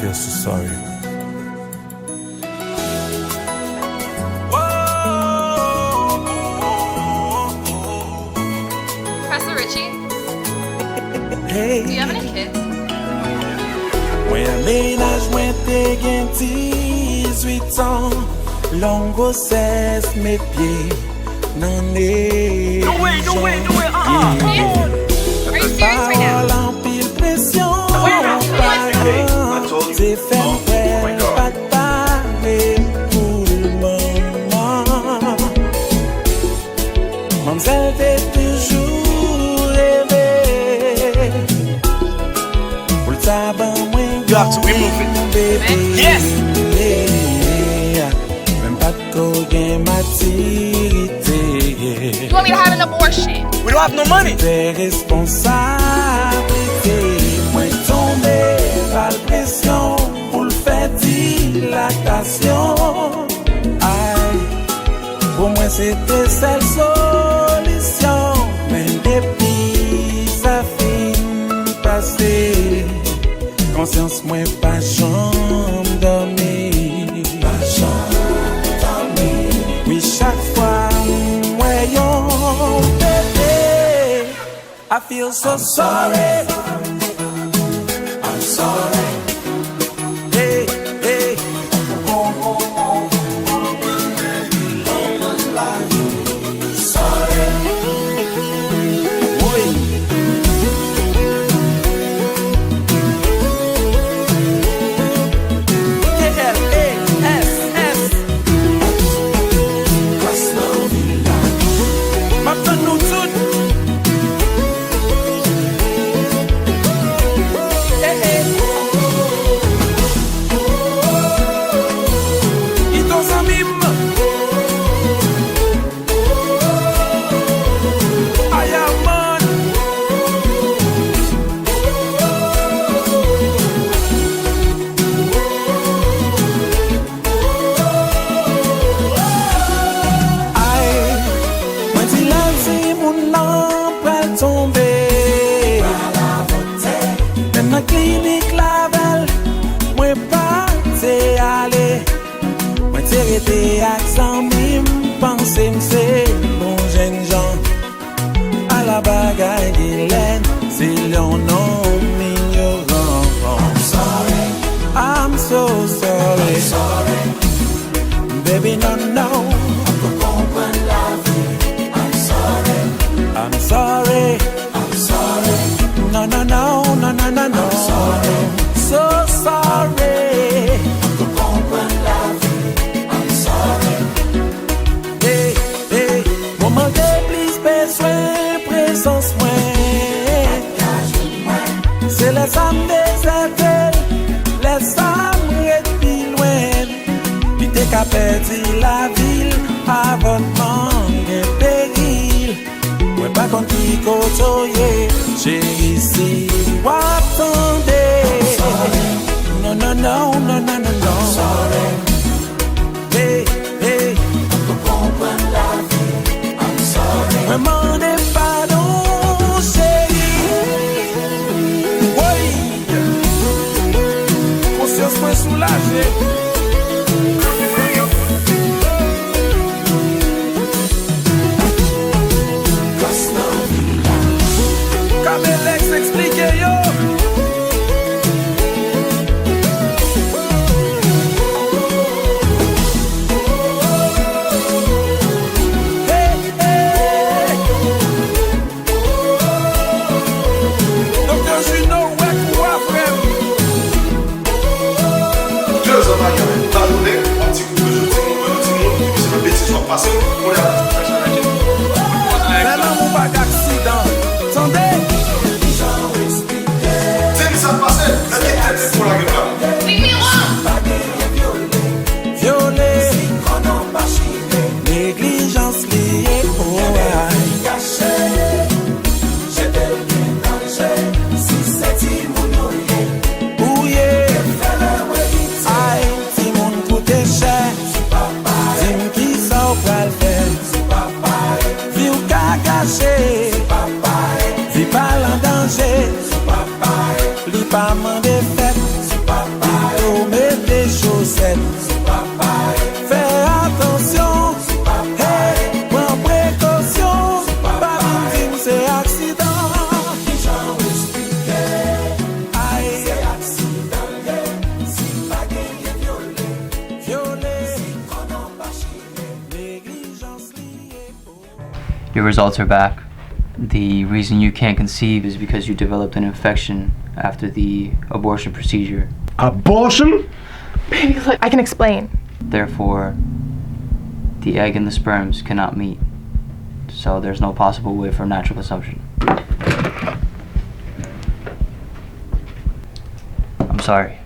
feel so sorry. Professor Richie? Hey. Do you have any kids? When ménage moi t'es gen 18 ans, long grossesse mes pieds nan nez. No way. Are you serious right now? L'empile pression, I told you. c'est fait pas de parler pour le moment. Mademoiselle fait toujours rêver pour le tabac moins. You have to remove it. Yes. Même pas trop gain maturité. You want me to have an abortion? We don't have no money. T'es responsabilité. Moi tombé par la pression pour le faire dilatation. Aïe, pour moi c'était celle solution. Mais depuis ça fin passé, conscience moi pas chambre dormir. Pas chambre dormir. Oui chaque fois moi yon bébé, I feel so sorry. I'm sorry. Hey, hey. Sorry. Oui. I'm so sorry. I'm sorry. Baby, no. I'm sorry. I'm sorry. I'm sorry. No. I'm sorry. So sorry. I'm sorry. Hey. Maman, please, besoin, présence, moi. C'est la femme des appels. Laisse-moi être plus loin. Puis t'es qu'à perdre la ville avant de manquer péril. Ouais, pas contre qui côtoyer. Chérie, si vous attendez. Non. Sorry. Hey. On peut comprendre la vie. I'm sorry. Vraiment des pardons, chérie. Oui. Conscience moins soulagée. Explique yo. Your results are back. The reason you can't conceive is because you developed an infection after the abortion procedure. Abortion? Baby, look, I can explain. Therefore, the egg and the sperms cannot meet. So there's no possible way for natural consumption. I'm sorry.